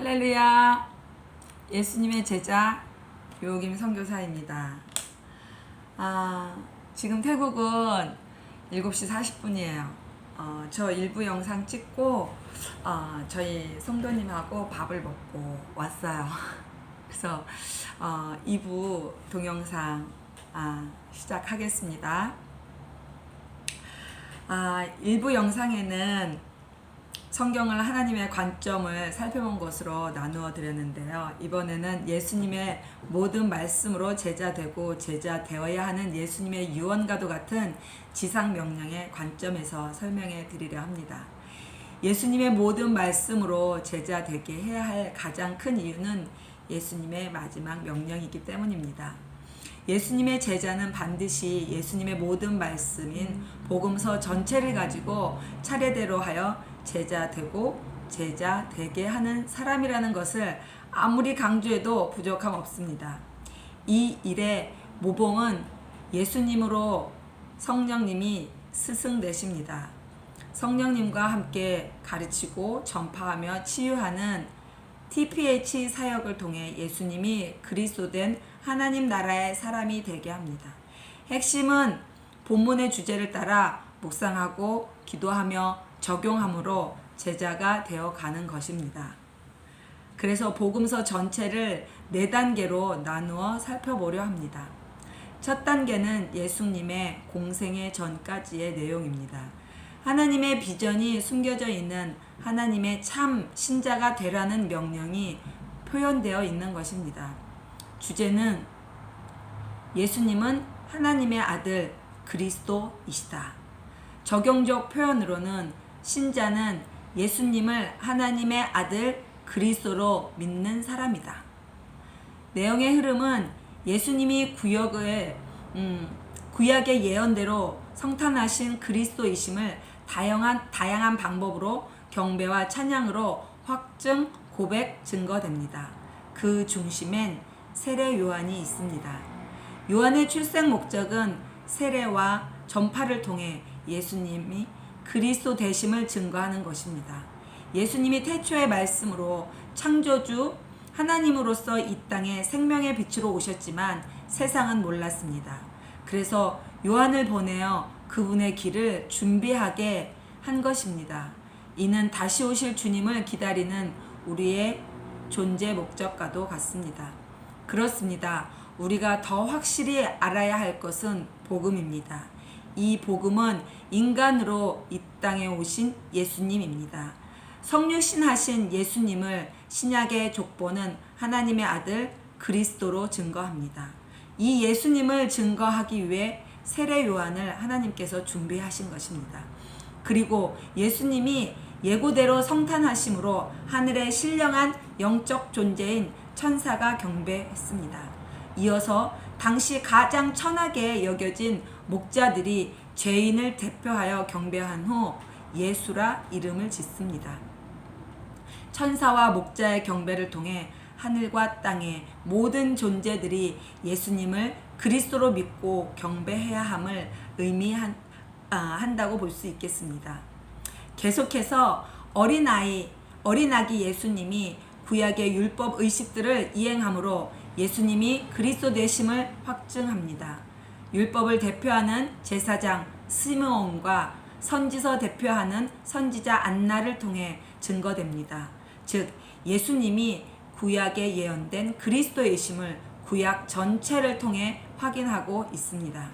할렐루야. 예수님의 제자 요김 선교사입니다. 지금 태국은 7시 40분이에요. 저 일부 영상 찍고 저희 성도님하고 밥을 먹고 왔어요. 그래서 2부 동영상 시작하겠습니다. 일부 영상에는 성경을 하나님의 관점을 살펴본 것으로 나누어 드렸는데요. 이번에는 예수님의 모든 말씀으로 제자 되고 제자 되어야 하는 예수님의 유언과도 같은 지상 명령의 관점에서 설명해 드리려 합니다. 예수님의 모든 말씀으로 제자 되게 해야 할 가장 큰 이유는 예수님의 마지막 명령이기 때문입니다. 예수님의 제자는 반드시 예수님의 모든 말씀인 복음서 전체를 가지고 차례대로 하여 제자 되고 제자 되게 하는 사람이라는 것을 아무리 강조해도 부족함 없습니다. 이 일의 모범은 예수님으로 성령님이 스승되십니다. 성령님과 함께 가르치고 전파하며 치유하는 TPH 사역을 통해 예수님이 그리스도된 하나님 나라의 사람이 되게 합니다. 핵심은 본문의 주제를 따라 묵상하고 기도하며 적용함으로 제자가 되어 가는 것입니다. 그래서 복음서 전체를 4단계로 나누어 살펴보려 합니다. 첫 단계는 예수님의 공생애 전까지의 내용입니다. 하나님의 비전이 숨겨져 있는 하나님의 참 신자가 되라는 명령이 표현되어 있는 것입니다. 주제는 예수님은 하나님의 아들 그리스도이시다. 적용적 표현으로는 신자는 예수님을 하나님의 아들 그리스도로 믿는 사람이다. 내용의 흐름은 예수님이 구약의 예언대로 성탄하신 그리스도이심을 다양한 방법으로 경배와 찬양으로 확증, 고백, 증거됩니다. 그 중심엔 세례 요한이 있습니다. 요한의 출생 목적은 세례와 전파를 통해 예수님이 그리스도 되심을 증거하는 것입니다. 예수님이 태초의 말씀으로 창조주 하나님으로서 이 땅에 생명의 빛으로 오셨지만 세상은 몰랐습니다. 그래서 요한을 보내어 그분의 길을 준비하게 한 것입니다. 이는 다시 오실 주님을 기다리는 우리의 존재 목적과도 같습니다. 그렇습니다. 우리가 더 확실히 알아야 할 것은 복음입니다. 이 복음은 인간으로 이 땅에 오신 예수님입니다. 성육신하신 예수님을 신약의 족보는 하나님의 아들 그리스도로 증거합니다. 이 예수님을 증거하기 위해 세례 요한을 하나님께서 준비하신 것입니다. 그리고 예수님이 예고대로 성탄하심으로 하늘의 신령한 영적 존재인 천사가 경배했습니다. 이어서 당시 가장 천하게 여겨진 목자들이 죄인을 대표하여 경배한 후 예수라 이름을 짓습니다. 천사와 목자의 경배를 통해 하늘과 땅의 모든 존재들이 예수님을 그리스도로 믿고 경배해야 함을 의미한다고 볼 수 있겠습니다. 계속해서 어린아기 예수님이 구약의 율법 의식들을 이행함으로 예수님이 그리스도 되심을 확증합니다. 율법을 대표하는 제사장 시므온과 선지서 대표하는 선지자 안나를 통해 증거됩니다. 즉 예수님이 구약에 예언된 그리스도이심을 구약 전체를 통해 확인하고 있습니다.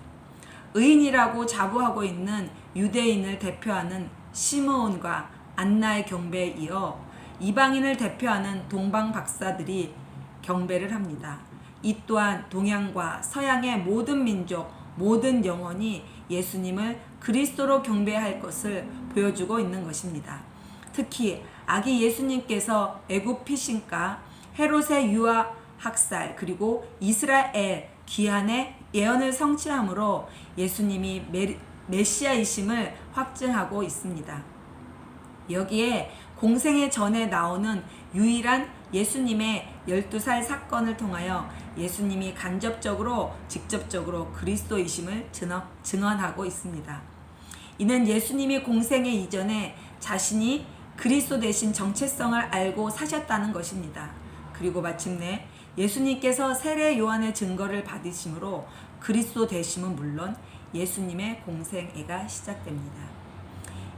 의인이라고 자부하고 있는 유대인을 대표하는 시므온과 안나의 경배에 이어 이방인을 대표하는 동방 박사들이 경배를 합니다. 이 또한 동양과 서양의 모든 민족, 모든 영혼이 예수님을 그리스도로 경배할 것을 보여주고 있는 것입니다. 특히 아기 예수님께서 애굽 피신과 헤롯의 유아 학살 그리고 이스라엘 기한의 예언을 성취함으로 예수님이 메시아이심을 확증하고 있습니다. 여기에 공생애 전에 나오는 유일한 예수님의 12살 사건을 통하여 예수님이 간접적으로 직접적으로 그리스도이심을 증언하고 있습니다. 이는 예수님이 공생애 이전에 자신이 그리스도 대신 정체성을 알고 사셨다는 것입니다. 그리고 마침내 예수님께서 세례 요한의 증거를 받으심으로 그리스도 되심은 물론 예수님의 공생애가 시작됩니다.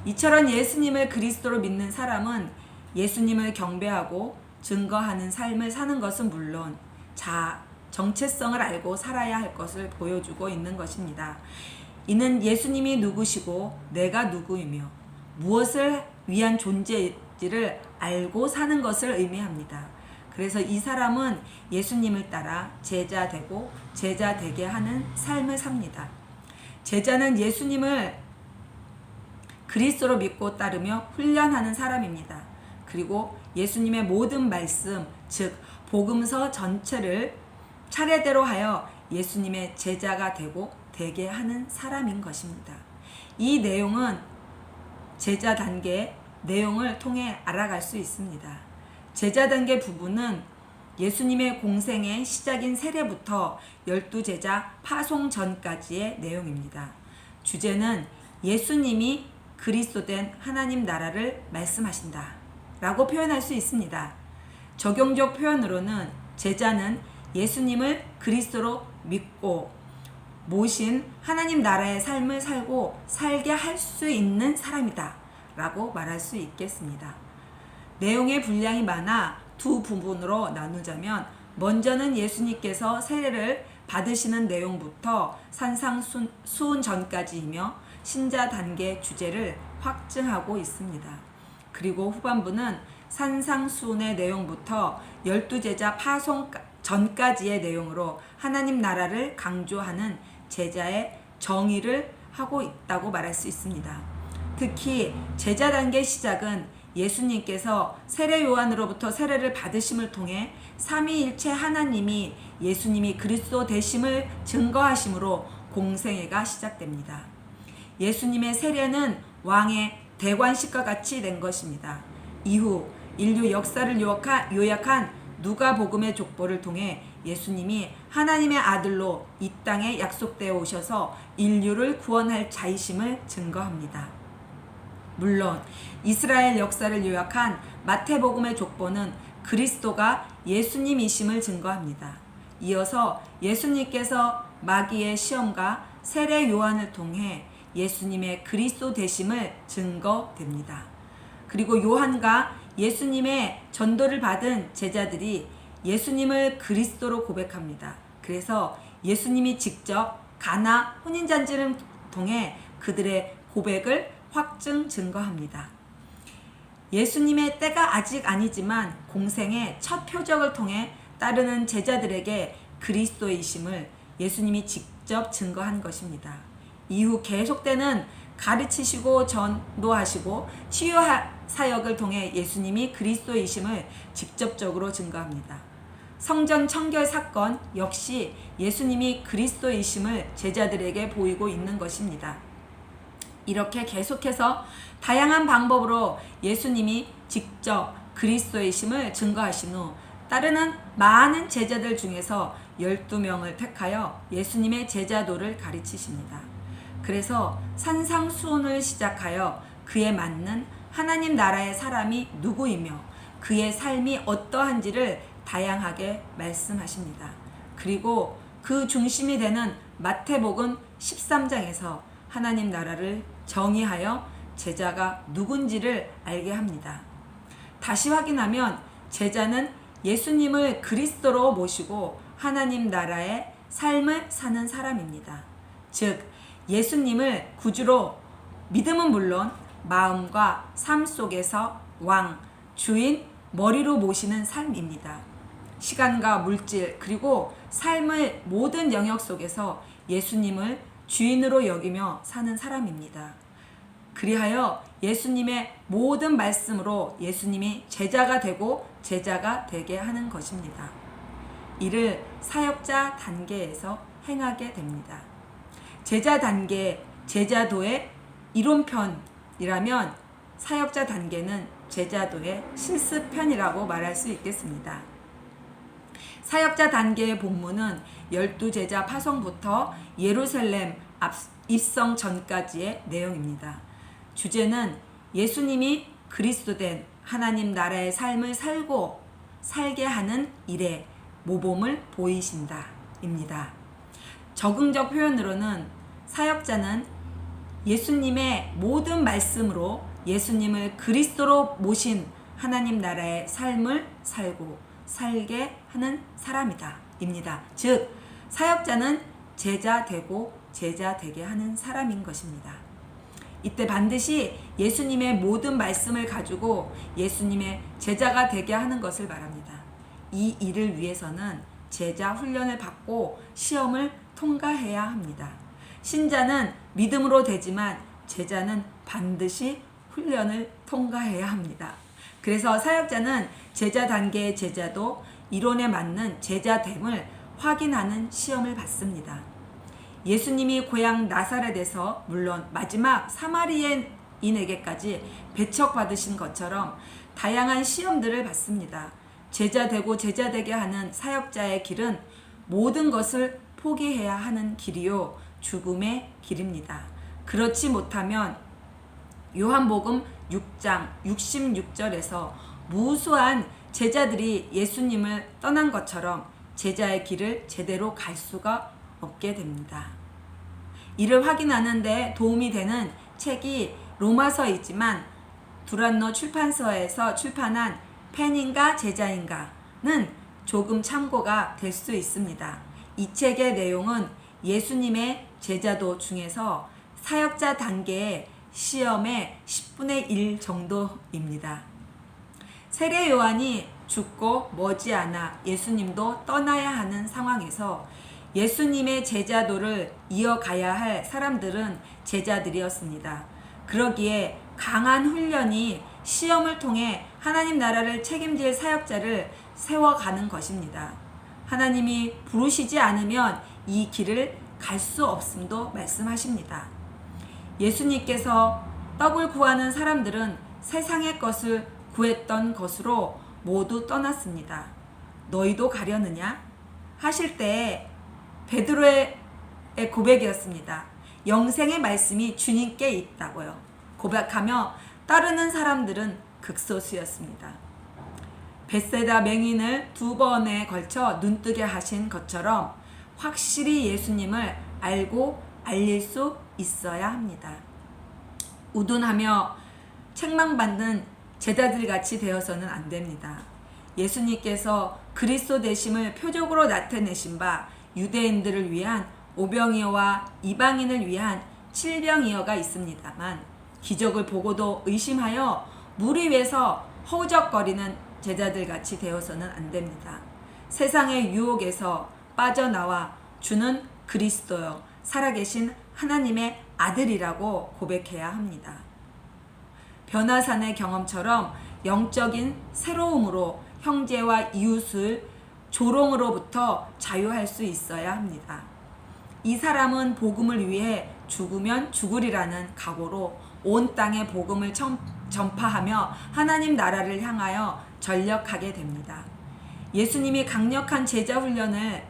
이처럼 예수님을 그리스도로 믿는 사람은 예수님을 경배하고 증거하는 삶을 사는 것은 물론 정체성을 알고 살아야 할 것을 보여주고 있는 것입니다. 이는 예수님이 누구시고 내가 누구이며 무엇을 위한 존재인지를 알고 사는 것을 의미합니다. 그래서 이 사람은 예수님을 따라 제자 되고 제자 되게 하는 삶을 삽니다. 제자는 예수님을 그리스도로 믿고 따르며 훈련하는 사람입니다. 그리고 예수님의 모든 말씀, 즉 복음서 전체를 차례대로 하여 예수님의 제자가 되게 하는 사람인 것입니다. 이 내용은 제자 단계 내용을 통해 알아갈 수 있습니다. 제자 단계 부분은 예수님의 공생의 시작인 세례부터 12제자 파송 전까지의 내용입니다. 주제는 예수님이 그리스도된 하나님 나라를 말씀하신다 라고 표현할 수 있습니다. 적용적 표현으로는 제자는 예수님을 그리스도로 믿고 모신 하나님 나라의 삶을 살게 할 수 있는 사람이다 라고 말할 수 있겠습니다. 내용의 분량이 많아 두 부분으로 나누자면, 먼저는 예수님께서 세례를 받으시는 내용부터 산상수훈 전까지이며 신자 단계 주제를 확증하고 있습니다. 그리고 후반부는 산상수훈의 내용부터 12제자 파송 전까지의 내용으로 하나님 나라를 강조하는 제자의 정의를 하고 있다고 말할 수 있습니다. 특히 제자 단계 시작은 예수님께서 세례 요한으로부터 세례를 받으심을 통해 삼위일체 하나님이 예수님이 그리스도 되심을 증거하심으로 공생애가 시작됩니다. 예수님의 세례는 왕의 대관식과 같이 된 것입니다. 이후 인류 역사를 요약한 누가복음의 족보를 통해 예수님이 하나님의 아들로 이 땅에 약속되어 오셔서 인류를 구원할 자이심을 증거합니다. 물론 이스라엘 역사를 요약한 마태복음의 족보는 그리스도가 예수님이심을 증거합니다. 이어서 예수님께서 마귀의 시험과 세례 요한을 통해 예수님의 그리스도 되심을 증거됩니다. 그리고 요한과 예수님의 전도를 받은 제자들이 예수님을 그리스도로 고백합니다. 그래서 예수님이 직접 가나 혼인잔치를 통해 그들의 고백을 확증 증거합니다. 예수님의 때가 아직 아니지만 공생의 첫 표적을 통해 따르는 제자들에게 그리스도이심을 예수님이 직접 증거한 것입니다. 이후 계속되는 가르치시고 전도하시고 치유 사역을 통해 예수님이 그리스도이심을 직접적으로 증거합니다. 성전 청결 사건 역시 예수님이 그리스도이심을 제자들에게 보이고 있는 것입니다. 이렇게 계속해서 다양한 방법으로 예수님이 직접 그리스도이심을 증거하신 후 따르는 많은 제자들 중에서 12명을 택하여 예수님의 제자도를 가르치십니다. 그래서 산상수훈을 시작하여 그에 맞는 하나님 나라의 사람이 누구이며 그의 삶이 어떠한지를 다양하게 말씀하십니다. 그리고 그 중심이 되는 마태복음 13장에서 하나님 나라를 정의하여 제자가 누군지를 알게 합니다. 다시 확인하면 제자는 예수님을 그리스도로 모시고 하나님 나라의 삶을 사는 사람입니다. 즉 예수님을 구주로 믿음은 물론 마음과 삶 속에서 왕, 주인, 머리로 모시는 삶입니다. 시간과 물질 그리고 삶의 모든 영역 속에서 예수님을 주인으로 여기며 사는 사람입니다. 그리하여 예수님의 모든 말씀으로 예수님이 제자가 되고 제자가 되게 하는 것입니다. 이를 사역자 단계에서 행하게 됩니다. 제자 단계, 제자도의 이론편이라면 사역자 단계는 제자도의 실습편이라고 말할 수 있겠습니다. 사역자 단계의 본문은 12제자 파송부터 예루살렘 입성 전까지의 내용입니다. 주제는 예수님이 그리스도 된 하나님 나라의 삶을 살게 하는 일에 모범을 보이신다 입니다. 적응적 표현으로는 사역자는 예수님의 모든 말씀으로 예수님을 그리스도로 모신 하나님 나라의 삶을 살게 하는 사람이다 입니다. 즉 사역자는 제자 되게 하는 사람인 것입니다. 이때 반드시 예수님의 모든 말씀을 가지고 예수님의 제자가 되게 하는 것을 말합니다. 이 일을 위해서는 제자 훈련을 받고 시험을 통과해야 합니다. 신자는 믿음으로 되지만 제자는 반드시 훈련을 통과해야 합니다. 그래서 사역자는 제자 단계의 제자도 이론에 맞는 제자됨을 확인하는 시험을 받습니다. 예수님이 고향 나사렛에서 물론 마지막 사마리아인에게까지 배척받으신 것처럼 다양한 시험들을 받습니다. 제자되고 제자되게 하는 사역자의 길은 모든 것을 포기해야 하는 길이요 죽음의 길입니다. 그렇지 못하면 요한복음 6장 66절에서 무수한 제자들이 예수님을 떠난 것처럼 제자의 길을 제대로 갈 수가 없게 됩니다. 이를 확인하는 데 도움이 되는 책이 로마서이지만 두란노 출판사에서 출판한 팬인가 제자인가는 조금 참고가 될 수 있습니다. 이 책의 내용은 예수님의 제자도 중에서 사역자 단계의 시험의 10분의 1 정도입니다. 세례 요한이 죽고 머지않아 예수님도 떠나야 하는 상황에서 예수님의 제자도를 이어가야 할 사람들은 제자들이었습니다. 그러기에 강한 훈련이 시험을 통해 하나님 나라를 책임질 사역자를 세워가는 것입니다. 하나님이 부르시지 않으면 이 길을 갈 수 없음도 말씀하십니다. 예수님께서 떡을 구하는 사람들은 세상의 것을 구했던 것으로 모두 떠났습니다. 너희도 가려느냐? 하실 때에 베드로의 고백이었습니다. 영생의 말씀이 주님께 있다고요. 고백하며 따르는 사람들은 극소수였습니다. 벳세다 맹인을 2번에 걸쳐 눈뜨게 하신 것처럼 확실히 예수님을 알고 알릴 수 있어야 합니다. 우둔하며 책망받는 제자들 같이 되어서는 안 됩니다. 예수님께서 그리스도 되심을 표적으로 나타내신 바 유대인들을 위한 오병이어와 이방인을 위한 칠병이어가 있습니다만 기적을 보고도 의심하여 무리 위에서 허우적거리는 제자들 같이 되어서는 안 됩니다. 세상의 유혹에서 빠져나와 주는 그리스도요 살아계신 하나님의 아들이라고 고백해야 합니다. 변화산의 경험처럼 영적인 새로움으로 형제와 이웃을 조롱으로부터 자유할 수 있어야 합니다. 이 사람은 복음을 위해 죽으면 죽으리라는 각오로 온 땅에 복음을 전파하며 하나님 나라를 향하여 전력하게 됩니다. 예수님의 강력한 제자 훈련을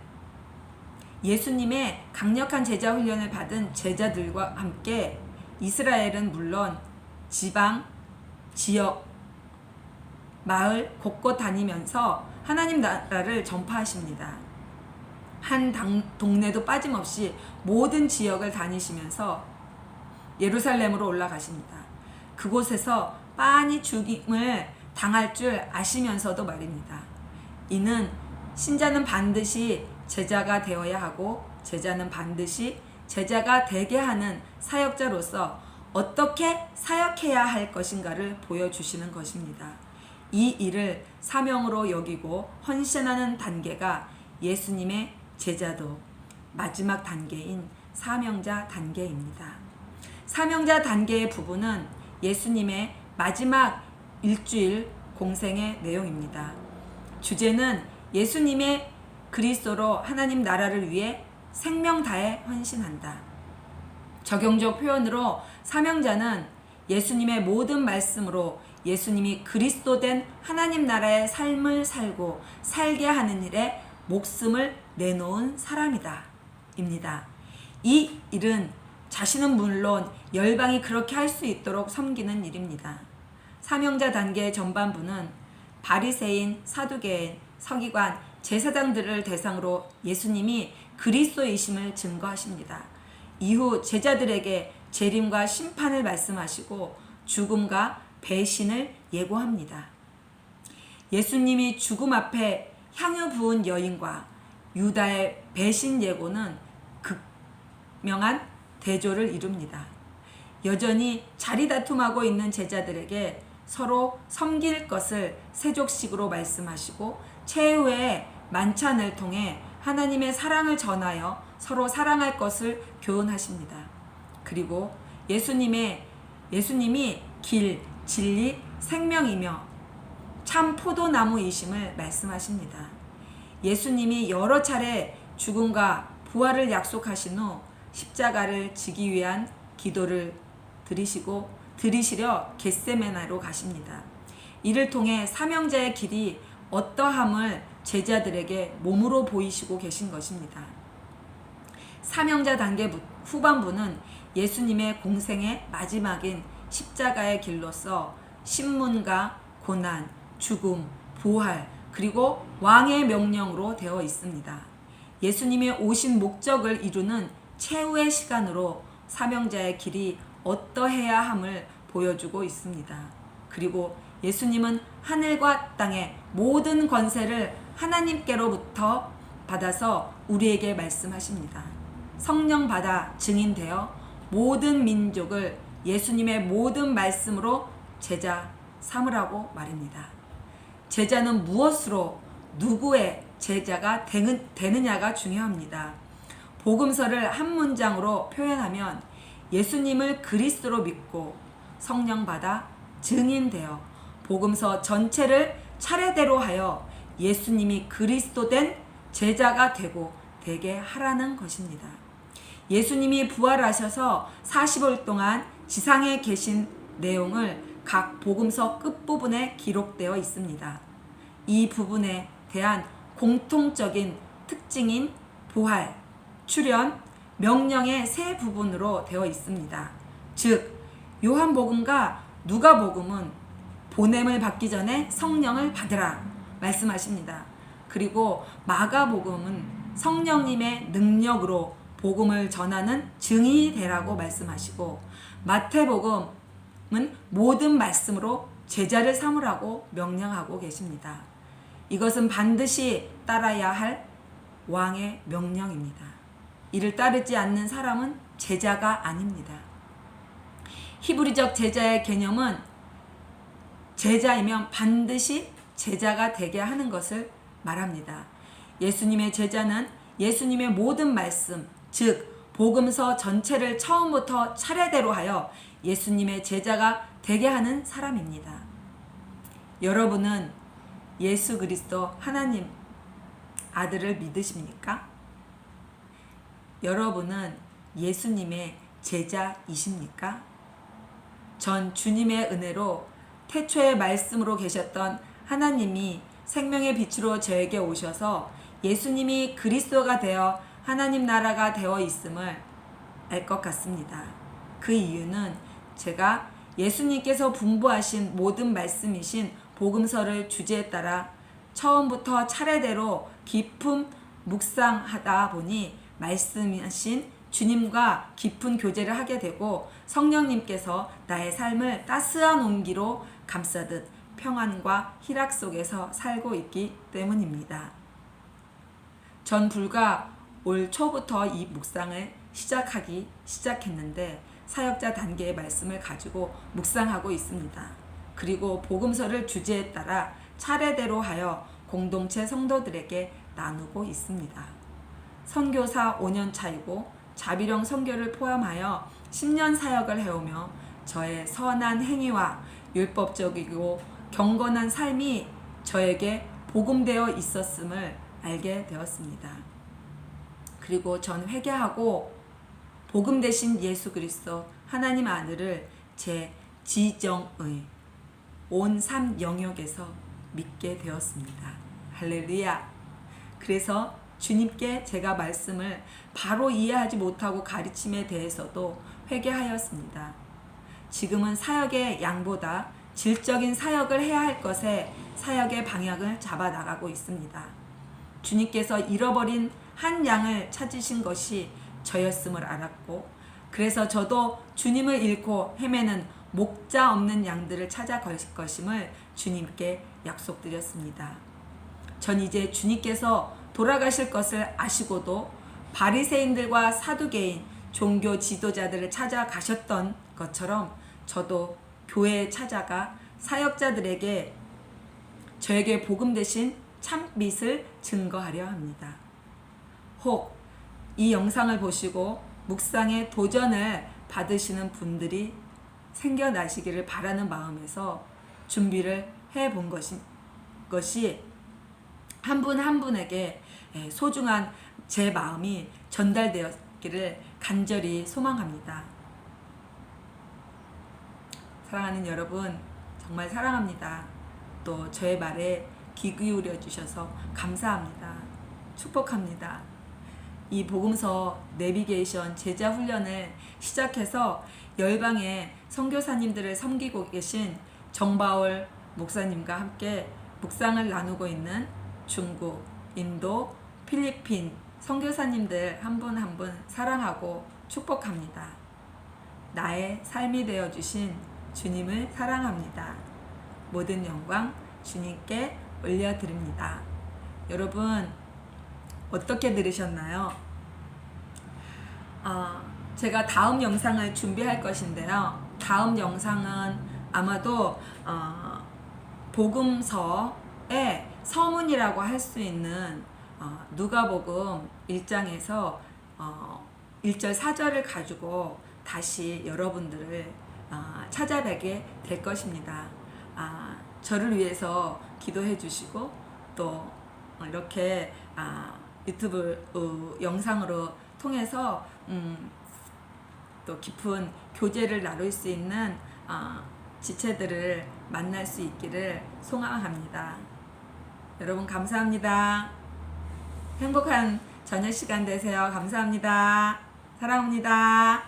받은 제자들과 함께 이스라엘은 물론 지방, 지역, 마을 곳곳 다니면서 하나님 나라를 전파하십니다. 한 동네도 빠짐없이 모든 지역을 다니시면서 예루살렘으로 올라가십니다. 그곳에서 빤히 죽임을 당할 줄 아시면서도 말입니다. 이는 신자는 반드시 제자가 되어야 하고 제자는 반드시 제자가 되게 하는 사역자로서 어떻게 사역해야 할 것인가를 보여주시는 것입니다. 이 일을 사명으로 여기고 헌신하는 단계가 예수님의 제자도 마지막 단계인 사명자 단계입니다. 사명자 단계의 부분은 예수님의 마지막 일주일 공생의 내용입니다. 주제는 예수님의 그리스도로 하나님 나라를 위해 생명 다해 헌신한다. 적용적 표현으로 사명자는 예수님의 모든 말씀으로 예수님이 그리스도 된 하나님 나라의 삶을 살고 살게 하는 일에 목숨을 내놓은 사람이다 입니다. 이 일은 자신은 물론 열방이 그렇게 할 수 있도록 섬기는 일입니다. 사명자 단계의 전반부는 바리새인, 사두개인, 서기관, 제사장들을 대상으로 예수님이 그리스도이심을 증거하십니다. 이후 제자들에게 재림과 심판을 말씀하시고 죽음과 배신을 예고합니다. 예수님이 죽음 앞에 향유 부은 여인과 유다의 배신 예고는 극명한 대조를 이룹니다. 여전히 자리다툼하고 있는 제자들에게 서로 섬길 것을 세족식으로 말씀하시고 최후의 만찬을 통해 하나님의 사랑을 전하여 서로 사랑할 것을 교훈하십니다. 그리고 예수님이 길, 진리, 생명이며 참 포도나무이심을 말씀하십니다. 예수님이 여러 차례 죽음과 부활을 약속하신 후 십자가를 지기 위한 기도를 드리시려 겟세마네로 가십니다. 이를 통해 사명자의 길이 어떠함을 제자들에게 몸으로 보이시고 계신 것입니다. 사명자 단계 후반부는 예수님의 공생의 마지막인 십자가의 길로서 신문과 고난, 죽음, 부활, 그리고 왕의 명령으로 되어 있습니다. 예수님의 오신 목적을 이루는 최후의 시간으로 사명자의 길이 어떠해야 함을 보여주고 있습니다. 그리고 예수님은 하늘과 땅의 모든 권세를 하나님께로부터 받아서 우리에게 말씀하십니다. 성령 받아 증인되어 모든 민족을 예수님의 모든 말씀으로 제자 삼으라고 말입니다. 제자는 무엇으로 누구의 제자가 되느냐가 중요합니다. 복음서를 한 문장으로 표현하면 예수님을 그리스도로 믿고 성령 받아 증인되어 복음서 전체를 차례대로 하여 예수님이 그리스도 된 제자가 되게 하라는 것입니다. 예수님이 부활하셔서 40일 동안 지상에 계신 내용을 각 복음서 끝부분에 기록되어 있습니다. 이 부분에 대한 공통적인 특징인 부활, 출현, 명령의 세 부분으로 되어 있습니다. 즉 요한복음과 누가복음은 보냄을 받기 전에 성령을 받으라 말씀하십니다. 그리고 마가복음은 성령님의 능력으로 복음을 전하는 증인이 되라고 말씀하시고 마태복음은 모든 말씀으로 제자를 삼으라고 명령하고 계십니다. 이것은 반드시 따라야 할 왕의 명령입니다. 이를 따르지 않는 사람은 제자가 아닙니다. 히브리적 제자의 개념은 제자이면 반드시 제자가 되게 하는 것을 말합니다. 예수님의 제자는 예수님의 모든 말씀, 즉 복음서 전체를 처음부터 차례대로 하여 예수님의 제자가 되게 하는 사람입니다. 여러분은 예수 그리스도 하나님 아들을 믿으십니까? 여러분은 예수님의 제자이십니까? 전 주님의 은혜로 태초의 말씀으로 계셨던 하나님이 생명의 빛으로 저에게 오셔서 예수님이 그리스도가 되어 하나님 나라가 되어 있음을 알 것 같습니다. 그 이유는 제가 예수님께서 분부하신 모든 말씀이신 복음서를 주제에 따라 처음부터 차례대로 깊은 묵상하다 보니 말씀하신 주님과 깊은 교제를 하게 되고 성령님께서 나의 삶을 따스한 온기로 감싸듯 평안과 희락 속에서 살고 있기 때문입니다. 전 불과 올 초부터 이 묵상을 시작했는데 사역자 단계의 말씀을 가지고 묵상하고 있습니다. 그리고 복음서를 주제에 따라 차례대로 하여 공동체 성도들에게 나누고 있습니다. 선교사 5년 차이고 자비령 선교를 포함하여 10년 사역을 해오며 저의 선한 행위와 율법적이고 경건한 삶이 저에게 복음되어 있었음을 알게 되었습니다. 그리고 전 회개하고 복음 되신 예수 그리스도 하나님 아들을 제 지정의 온 삶 영역에서 믿게 되었습니다. 할렐루야. 그래서 주님께 제가 말씀을 바로 이해하지 못하고 가르침에 대해서도 회개하였습니다. 지금은 사역의 양보다 질적인 사역을 해야 할 것에 사역의 방향을 잡아 나가고 있습니다. 주님께서 잃어버린 한 양을 찾으신 것이 저였음을 알았고, 그래서 저도 주님을 잃고 헤매는 목자 없는 양들을 찾아갈 것임을 주님께 약속드렸습니다. 전 이제 주님께서 돌아가실 것을 아시고도 바리새인들과 사두개인 종교 지도자들을 찾아가셨던 것처럼 저도 교회에 찾아가 사역자들에게 저에게 복음 대신 참빛을 증거하려 합니다. 혹 이 영상을 보시고 묵상의 도전을 받으시는 분들이 생겨나시기를 바라는 마음에서 준비를 해본 것이 한 분 한 분에게 소중한 제 마음이 전달되었기를 간절히 소망합니다. 사랑하는 여러분, 정말 사랑합니다. 또 저의 말에 귀 기울여 주셔서 감사합니다. 축복합니다. 이 복음서 내비게이션 제자 훈련을 시작해서 열방의 선교사님들을 섬기고 계신 정바울 목사님과 함께 묵상을 나누고 있는 중국, 인도, 필리핀 선교사님들 한 분 한 분 사랑하고 축복합니다. 나의 삶이 되어주신 주님을 사랑합니다. 모든 영광 주님께 올려드립니다. 여러분, 어떻게 들으셨나요? 제가 다음 영상을 준비할 것인데요. 다음 영상은 아마도 복음서의 서문이라고 할 수 있는 누가복음 1장에서 1절 4절을 가지고 다시 여러분들을 찾아뵙게 될 것입니다. 저를 위해서 기도해 주시고 또 이렇게 유튜브 영상으로 통해서 또 깊은 교제를 나눌 수 있는 지체들을 만날 수 있기를 소망합니다. 여러분 감사합니다. 행복한 저녁 시간 되세요. 감사합니다. 사랑합니다.